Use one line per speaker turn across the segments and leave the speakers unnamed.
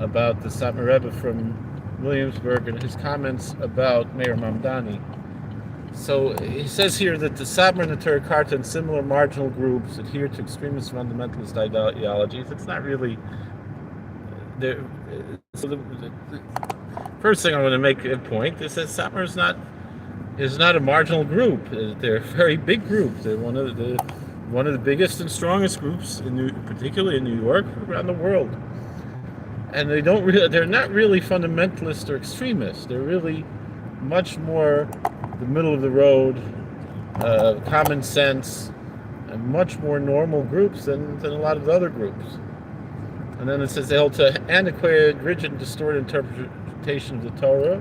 about the Satmar Rebbe from Williamsburg and his comments about Meir Mamdani. So he says here that the Satmar and the Turikarta and similar marginal groups adhere to extremist fundamentalist ideologies. It's not really. So the first thing I want to make a point is that Satmar is not a marginal group. They're a very big group. They're one of the biggest and strongest groups, particularly in New York, around the world. And they're not really fundamentalist or extremists. They're really much more the middle of the road, common sense, and much more normal groups than a lot of the other groups. And then it says they hold to antiquated, rigid, and distorted interpretation of the Torah.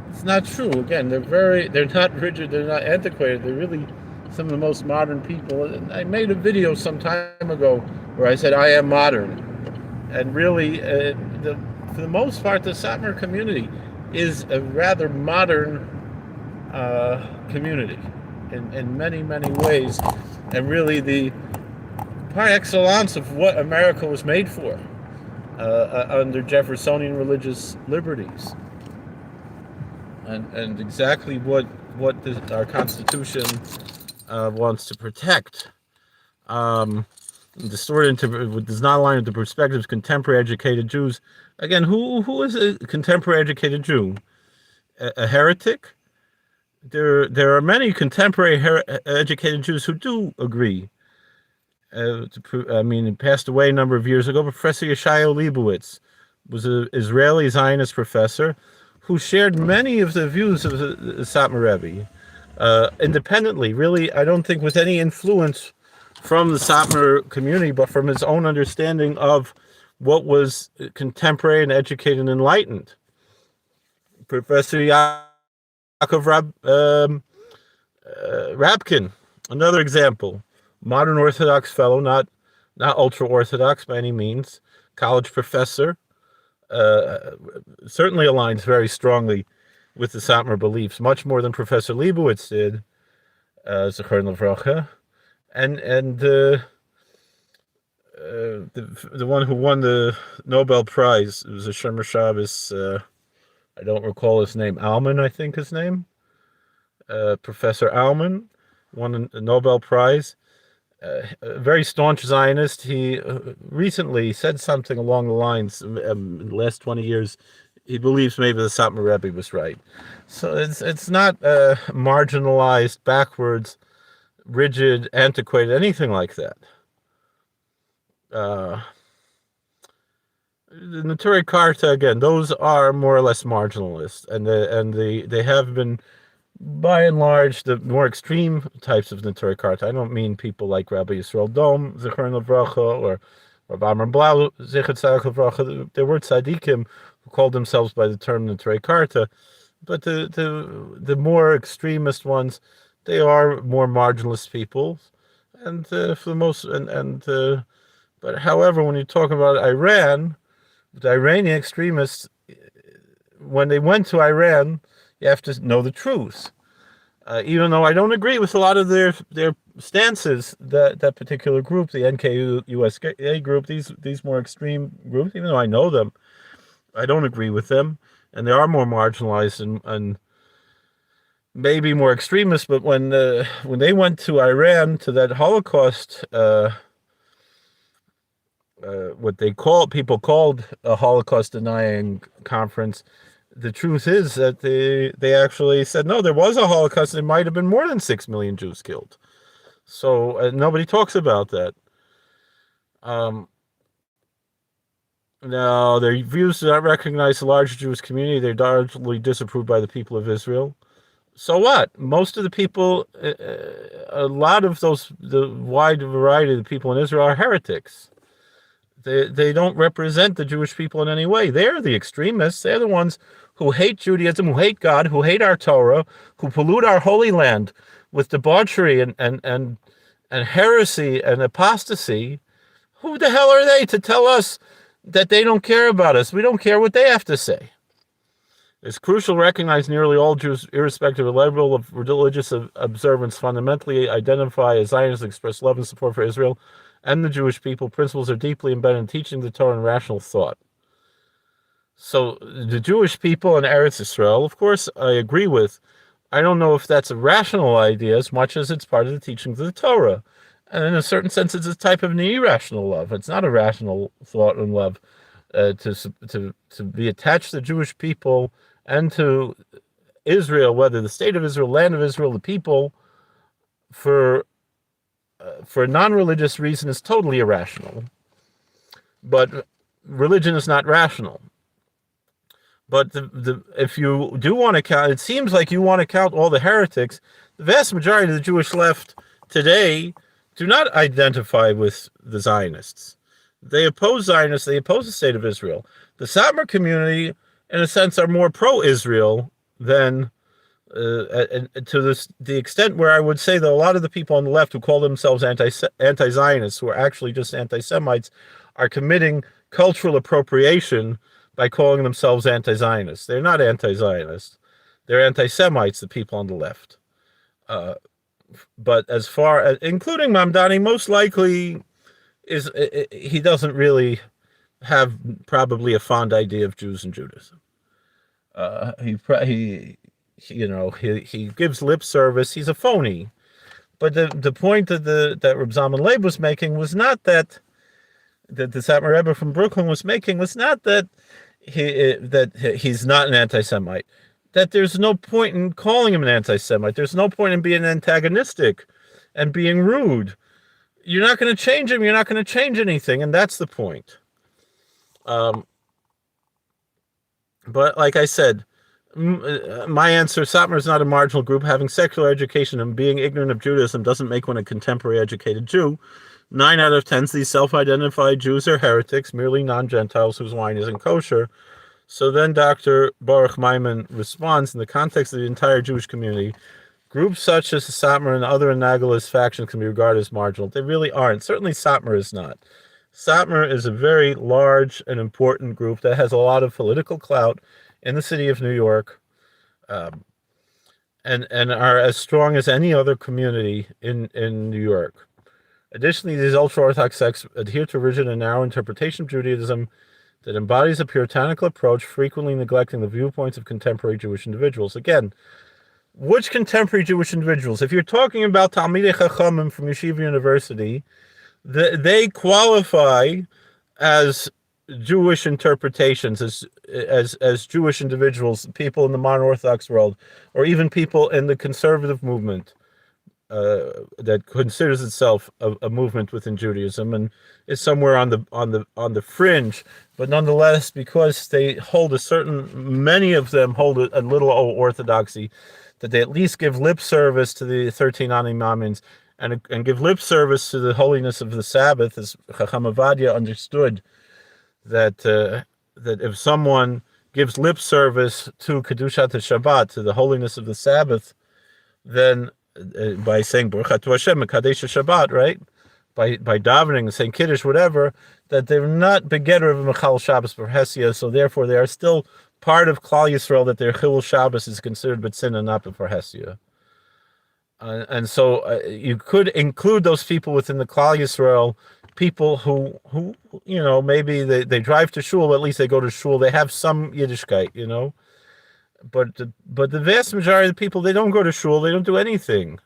It's not true. Again, they're not rigid, they're not antiquated. They're really some of the most modern people. And I made a video some time ago where I said I am modern. And really, for the most part, the Satmar community is a rather modern community in many, many ways. And really the par excellence of what America was made for under Jeffersonian religious liberties. And exactly what our Constitution wants to protect. Distorted does not align with the perspectives of contemporary educated Jews. Again, who is a contemporary educated Jew? A heretic? There are many contemporary educated Jews who do agree. He passed away a number of years ago. Professor Yeshayahu Leibowitz was an Israeli Zionist professor who shared many of the views of the Satmar Rebbe independently. Really, I don't think with any influence from the Satmar community, but from his own understanding of what was contemporary and educated and enlightened. Professor Yaakov Rabkin, another example, modern Orthodox fellow, not ultra-Orthodox by any means, college professor, certainly aligns very strongly with the Satmar beliefs, much more than Professor Leibowitz did, Zechor Levracha. And the one who won the Nobel Prize, it was a Shomer Shabbos, I don't recall his name, Alman, I think his name. Professor Alman won a Nobel Prize. A very staunch Zionist. He recently said something along the lines, in the last 20 years, he believes maybe the Satmar Rebbe was right. So it's not marginalized, backwards, rigid, antiquated, anything like that. The Neturei Karta, again, those are more or less marginalist, and they have been, by and large, the more extreme types of Neturei Karta. I don't mean people like Rabbi Yisrael Dom, Zechor Levracha, or Rabbi Amar Blau, Zecher Tzaddik Levracha. There were tzaddikim who called themselves by the term Neturei Karta, but the more extremist ones, they are more marginalist people, and for the most, but however, when you talk about Iran, the Iranian extremists, when they went to Iran, you have to know the truth. Even though I don't agree with a lot of their stances, that particular group, the NKUSA group, these more extreme groups, even though I know them, I don't agree with them, and they are more marginalized and maybe more extremist. But when they went to Iran to that Holocaust, what people called a Holocaust denying conference, the truth is that they actually said, no, there was a Holocaust. There might have been more than 6 million Jews killed. So nobody talks about that. Now, their views do not recognize the large Jewish community. They're largely disapproved by the people of Israel. So what? Most of the people, a lot of the wide variety of the people in Israel are heretics. They don't represent the Jewish people in any way. They're the extremists. They're the ones who hate Judaism, who hate God, who hate our Torah, who pollute our Holy Land with debauchery and heresy and apostasy. Who the hell are they to tell us that they don't care about us? We don't care what they have to say. It's crucial to recognize nearly all Jews, irrespective of the level of religious observance, fundamentally identify as Zionists, express love and support for Israel and the Jewish people. Principles are deeply embedded in teaching the Torah and rational thought. So the Jewish people in Eretz Israel, of course, I agree with. I don't know if that's a rational idea as much as it's part of the teachings of the Torah. And in a certain sense, it's a type of an irrational love. It's not a rational thought and love to be attached to the Jewish people and to Israel, whether the state of Israel, land of Israel, the people, for a non-religious reason is totally irrational. But religion is not rational. But if you do want to count, it seems like you want to count all the heretics. The vast majority of the Jewish left today do not identify with the Zionists. They oppose Zionists. They oppose the state of Israel. The Satmar community, in a sense, are more pro-Israel than to the extent where I would say that a lot of the people on the left who call themselves anti-Zionists, who are actually just anti-Semites, are committing cultural appropriation by calling themselves anti-Zionists. They're not anti-Zionists. They're anti-Semites, the people on the left. But as far as, including Mamdani, most likely he doesn't really have probably a fond idea of Jews and Judaism. He gives lip service. He's a phony. But the point that Reb Zalman Leib was making was not that the Satmar Rebbe from Brooklyn was making was not that he's not an anti-Semite. That there's no point in calling him an anti-Semite. There's no point in being antagonistic and being rude. You're not going to change him. You're not going to change anything, and that's the point. But like I said, my answer, Satmar is not a marginal group. Having secular education and being ignorant of Judaism doesn't make one a contemporary educated Jew. 9 out of 10 of these self-identified Jews are heretics, merely non-Gentiles whose wine isn't kosher. So then Dr. Baruch Maimon responds, in the context of the entire Jewish community, groups such as the Satmar and other analogous factions can be regarded as marginal. They really aren't. Certainly Satmar is not. Satmar is a very large and important group that has a lot of political clout in the city of New York, and are as strong as any other community in New York. Additionally, these ultra-Orthodox sects adhere to a rigid and narrow interpretation of Judaism that embodies a puritanical approach, frequently neglecting the viewpoints of contemporary Jewish individuals. Again, which contemporary Jewish individuals? If you're talking about Talmidei Chachamim from Yeshiva University, they qualify as Jewish interpretations, as Jewish individuals, people in the modern Orthodox world, or even people in the conservative movement that considers itself a movement within Judaism and is somewhere on the fringe, but nonetheless, because they hold many of them hold a little orthodoxy, that they at least give lip service to the 13 Animamins and give lip service to the holiness of the Sabbath, as Chacham Avadia understood that if someone gives lip service to Kedushat Shabbat, to the holiness of the Sabbath, then by saying Baruch Atah Hashem Mekadesh Shabbat, right? By davening and saying Kiddush, whatever, that they're not begetter of Mechal Shabbos for Hesia, so therefore they are still part of Klal Yisrael, that their Chilul Shabbos is considered B'tzin and not for Hesia. And so you could include those people within the Klal Yisrael, people who maybe they drive to shul, but at least they go to shul, they have some Yiddishkeit, but the vast majority of the people, they don't go to shul, they don't do anything,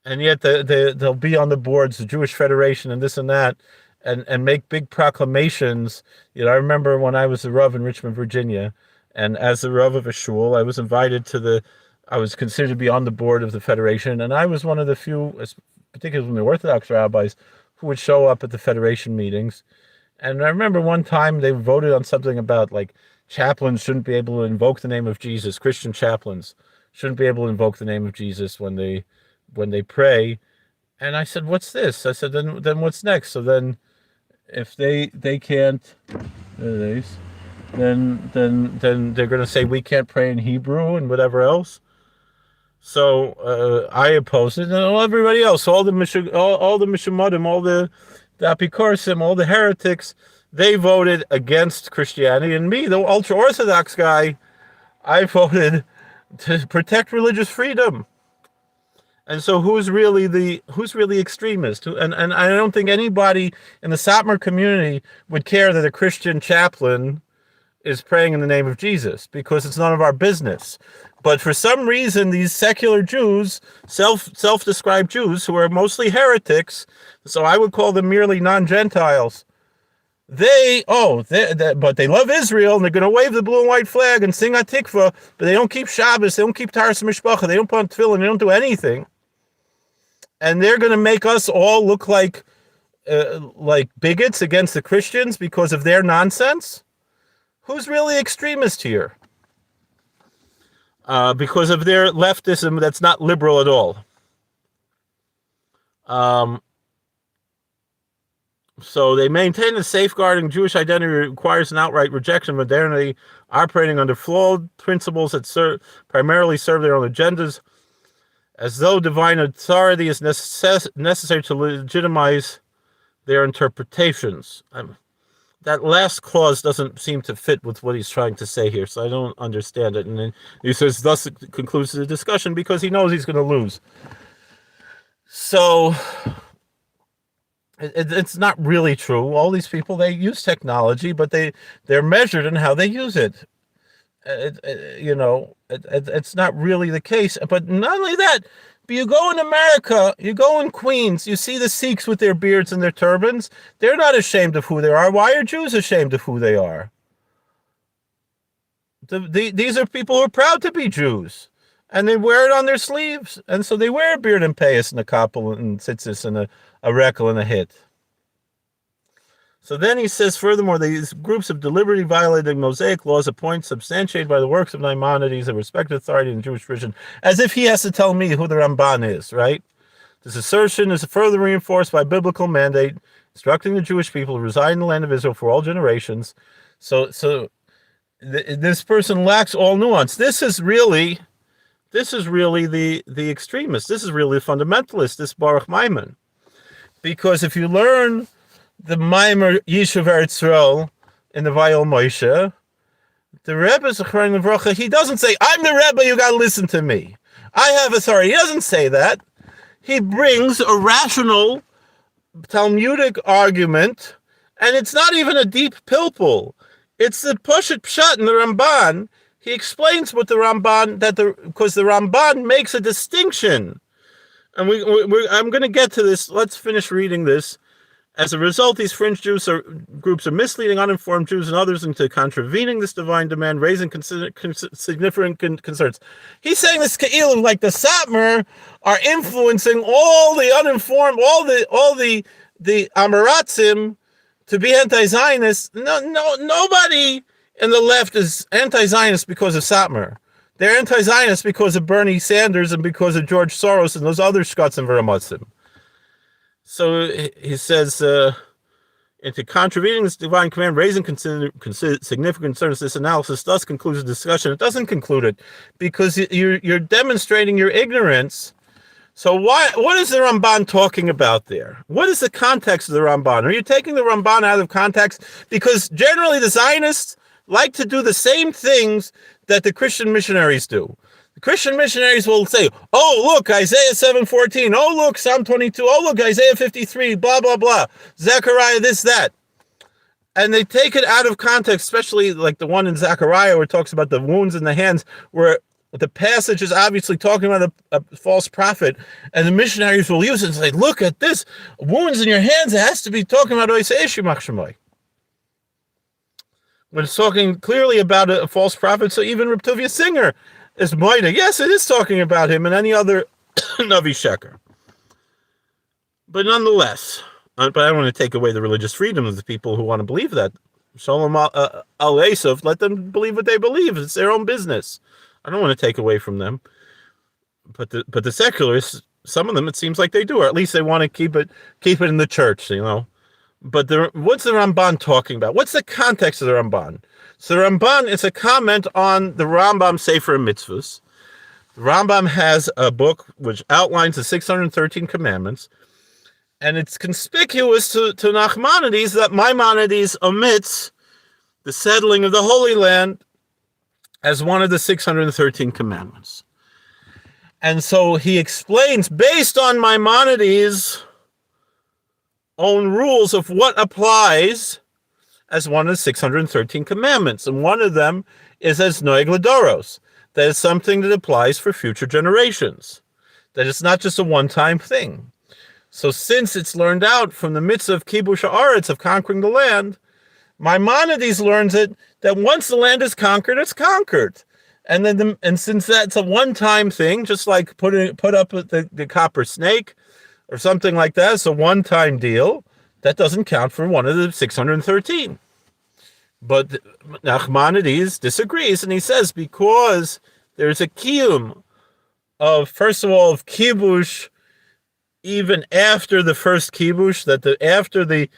and yet they'll be on the boards, the Jewish Federation and this and that, and make big proclamations. I remember when I was a Rav in Richmond, Virginia, and as the Rav of a shul, I was invited I was considered to be on the board of the Federation, and I was one of the few, particularly from the Orthodox rabbis, who would show up at the Federation meetings. And I remember one time they voted on something about like chaplains shouldn't be able to invoke the name of Jesus. Christian chaplains shouldn't be able to invoke the name of Jesus when they pray. And I said, "What's this?" I said, "Then what's next?" So then, if they can't, then they're going to say we can't pray in Hebrew and whatever else. So I opposed it, and everybody else, all the Mishumadim, all the Apikorsim, all the heretics, they voted against Christianity. And me, the ultra-Orthodox guy, I voted to protect religious freedom. And so who's really extremist? And I don't think anybody in the Satmar community would care that a Christian chaplain is praying in the name of Jesus, because it's none of our business. But for some reason, these secular Jews, self-described Jews, who are mostly heretics, so I would call them merely non-Gentiles, but they love Israel, and they're going to wave the blue and white flag and sing Hatikvah, but they don't keep Shabbos, they don't keep Taras Mishpacha, they don't put on tefillin, they don't do anything. And they're going to make us all look like bigots against the Christians because of their nonsense? Who's really extremist here? Because of their leftism that's not liberal at all. So they maintain that safeguarding Jewish identity requires an outright rejection of modernity, operating under flawed principles that primarily serve their own agendas, as though divine authority is necessary to legitimize their interpretations. That last clause doesn't seem to fit with what he's trying to say here, so I don't understand it. And then he says, thus it concludes the discussion, because he knows he's going to lose. So it's not really true. All these people, they use technology, but they're measured in how they use it. It's not really the case. But not only that, but you go in America, you go in Queens, you see the Sikhs with their beards and their turbans. They're not ashamed of who they are. Why are Jews ashamed of who they are? These are people who are proud to be Jews, and they wear it on their sleeves. And so they wear a beard and payas and a kappel and tzitzis and a rekel and a hit. So then he says, furthermore, these groups have deliberately violated Mosaic laws, a point substantiated by the works of Maimonides, a respected authority in the Jewish tradition, as if he has to tell me who the Ramban is, right? This assertion is further reinforced by biblical mandate, instructing the Jewish people to reside in the land of Israel for all generations. So this person lacks all nuance. This is really the extremist. This is really the fundamentalist, this Baruch Maimon. Because if you learn the Maimer Yishuv Eretz Yisrael in the Vayol Moshe, the Rebbe, he doesn't say, I'm the Rebbe, you got to listen to me. I have authority. He doesn't say that. He brings a rational Talmudic argument, and it's not even a deep pilpul. It's the Poshet Pshat in the Ramban. He explains what the Ramban, because the Ramban makes a distinction. And I'm going to get to this. Let's finish reading this. As a result, these fringe groups are misleading uninformed Jews and others into contravening this divine demand, raising significant concerns. He's saying this Keilim, like the Satmar, are influencing all the uninformed, all the Amaratzim to be anti-Zionist. Nobody in the left is anti-Zionist because of Satmar. They're anti-Zionist because of Bernie Sanders and because of George Soros and those other Scots and Veramotzim. So he says, into contravening this divine command, raising significant concerns, this analysis thus concludes the discussion. It doesn't conclude it, because you're demonstrating your ignorance. So what is the Ramban talking about there? What is the context of the Ramban? Are you taking the Ramban out of context? Because generally the Zionists like to do the same things that the Christian missionaries do. The Christian missionaries will say, oh, look, Isaiah 7:14. Oh, look, Psalm 22. Oh, look, Isaiah 53, blah, blah, blah. Zechariah, this, that. And they take it out of context, especially like the one in Zechariah where it talks about the wounds in the hands, where the passage is obviously talking about a false prophet, and the missionaries will use it and say, look at this, wounds in your hands, it has to be talking about Isaiah Shemach. When it's talking clearly about a false prophet, so even Reb Tuvia Singer is Moida. Yes, it is talking about him and any other Navi Sheker. But nonetheless, but I don't want to take away the religious freedom of the people who want to believe that. Shalom al-Esav, let them believe what they believe. It's their own business. I don't want to take away from them. But the secularists, some of them, it seems like they do, or at least they want to keep it in the church, you know. But what's the Ramban talking about? What's the context of the Ramban? So the Ramban is a comment on the Rambam Sefer Mitzvahs. The Rambam has a book which outlines the 613 commandments, and it's conspicuous to Nachmanides that Maimonides omits the settling of the Holy Land as one of the 613 commandments. And so he explains, based on Maimonides' own rules of what applies as one of the 613 commandments. And one of them is as noeg ladoros. That is something that applies for future generations. That it's not just a one-time thing. So since it's learned out from the mitzvah of kibush haaretz, of conquering the land, Maimonides learns it that once the land is conquered, it's conquered. And then, since that's a one-time thing, just like put up the copper snake or something like that, it's a one-time deal, that doesn't count for one of the 613. But Nachmanides disagrees, and he says because there's a kiyum of, first of all, of kibush, even after the first kibush, after the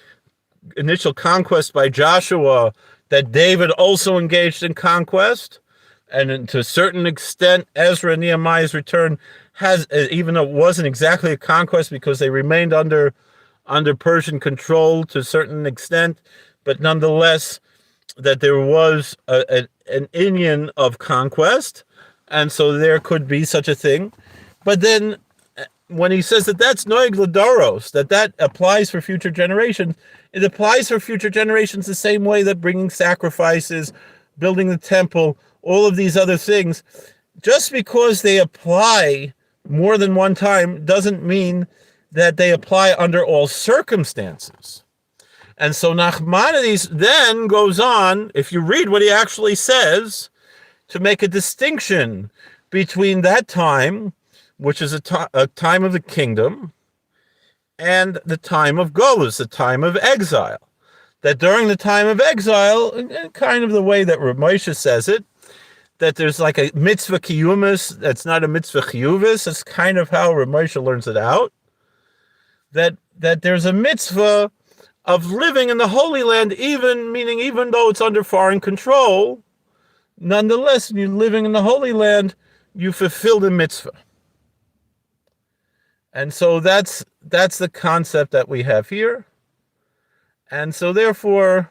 initial conquest by Joshua, that David also engaged in conquest, and to a certain extent, Ezra and Nehemiah's return has, even though it wasn't exactly a conquest because they remained under Persian control to a certain extent, but nonetheless, that there was an inyan of conquest, and so there could be such a thing. But then, when he says that that's noeg ladoros, that applies for future generations, it applies for future generations the same way that bringing sacrifices, building the temple, all of these other things, just because they apply more than one time doesn't mean that they apply under all circumstances. And so Nachmanides then goes on, if you read what he actually says, to make a distinction between that time, which is a time of the kingdom, and the time of Golus, the time of exile. That during the time of exile, kind of the way that Rav Moshe says it, that there's like a mitzvah kiyumis, that's not a mitzvah chiyuvis, that's kind of how Rav Moshe learns it out, that there's a mitzvah of living in the Holy Land, even though it's under foreign control, nonetheless, when you're living in the Holy Land, you fulfill the mitzvah. And so that's the concept that we have here. And so therefore,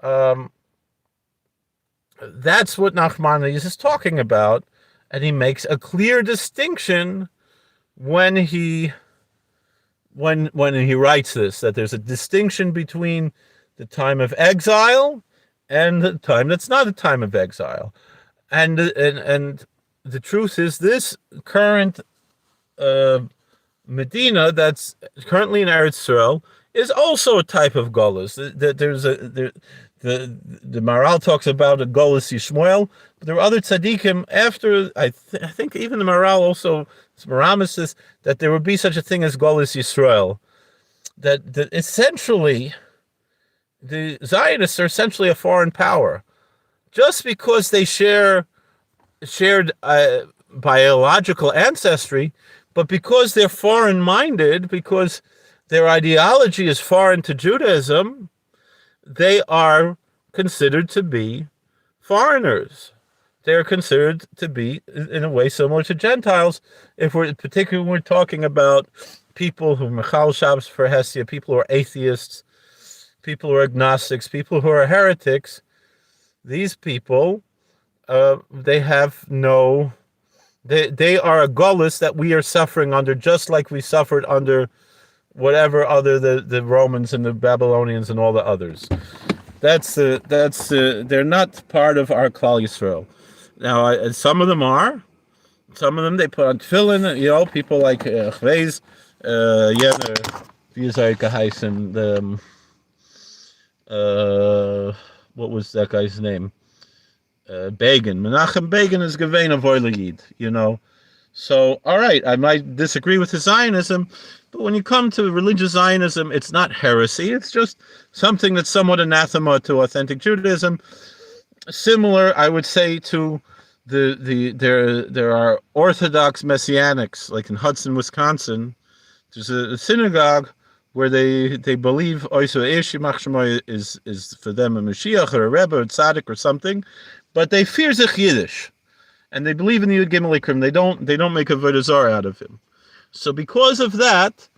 that's what Nachmanides is talking about. And he makes a clear distinction when he writes this, that there's a distinction between the time of exile and the time that's not a time of exile. And the truth is, this current Medina that's currently in Eretz Yisrael is also a type of Golus. The Maharal talks about a Golus Yishmael, but there are other tzaddikim after, I think even the Maharal also, Maramis says, that there would be such a thing as Golus Yisrael. That essentially, the Zionists are essentially a foreign power. Just because they shared biological ancestry, but because they're foreign-minded, because their ideology is foreign to Judaism, they are considered to be foreigners. They are considered to be, in a way, similar to Gentiles. Particularly when we're talking about people who are Mechal Shabbos for Hestia, people who are atheists, people who are agnostics, people who are heretics. These people, they have no... They are a gullus that we are suffering under, just like we suffered under whatever other the Romans and the Babylonians and all the others. They're not part of our Klal Yisrael. Now, some of them are. Some of them they put on tefillin. People like Chvez, what was that guy's name? Begin. Menachem Begin is Gevein of Yid, So, all right, I might disagree with his Zionism, but when you come to religious Zionism, it's not heresy. It's just something that's somewhat anathema to authentic Judaism. Similar, I would say, to there are Orthodox Messianics, like in Hudson, Wisconsin. There's a synagogue where they believe Oiso Eish Yimach Shemo is for them a Mashiach or a Rebbe or a Tzaddik or something, but they fear Zich Yiddish, and they believe in the Yud Gimel Ikrim. They don't make a Avodah Zarah out of him. So because of that,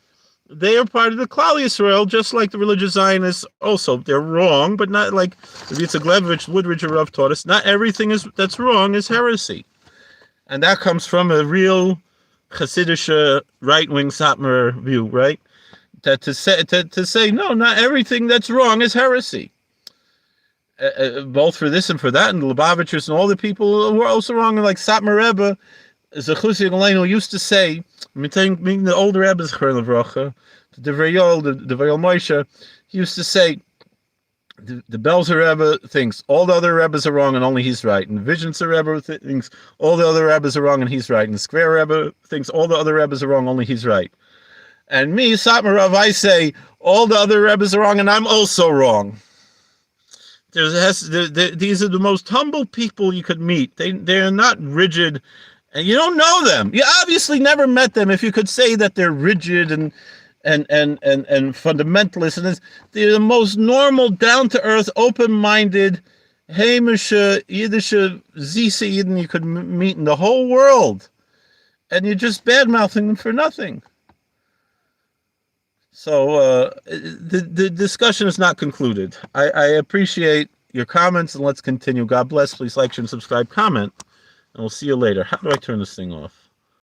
they are part of the Klal Yisrael, just like the religious Zionists. Also, they're wrong, but not like Yitzhak Levovich, Woodridge, or Rav taught us. Not everything that's wrong is heresy, and that comes from a real Hasidic right-wing Satmar view, right? That to say no, not everything that's wrong is heresy. both for this and for that, and the Lubavitchers and all the people who are also wrong. Like Satmar Rebbe, Zechusi Galeno used to say, meaning the older Rebbe's Churlavrocha, the very old, the very old Moshe, he used to say, the Belzer Rebbe thinks all the other Rebbes are wrong and only he's right. And the Vigenser Rebbe thinks all the other Rebbes are wrong and he's right. And the Square Rebbe thinks all the other Rebbes are wrong, only he's right. And me, Satmar Rav, I say all the other Rebbes are wrong and I'm also wrong. These are the most humble people you could meet. They're not rigid, and you don't know them. You obviously never met them. If you could say that they're rigid and fundamentalists, and they're the most normal, down-to-earth, open-minded, heimische, Yiddische, Zisa Yidden you could meet in the whole world, and you're just bad-mouthing them for nothing. So the discussion is not concluded. I appreciate your comments, and let's continue. God bless. Please like, share, and subscribe, comment, and we'll see you later. How do I turn this thing off?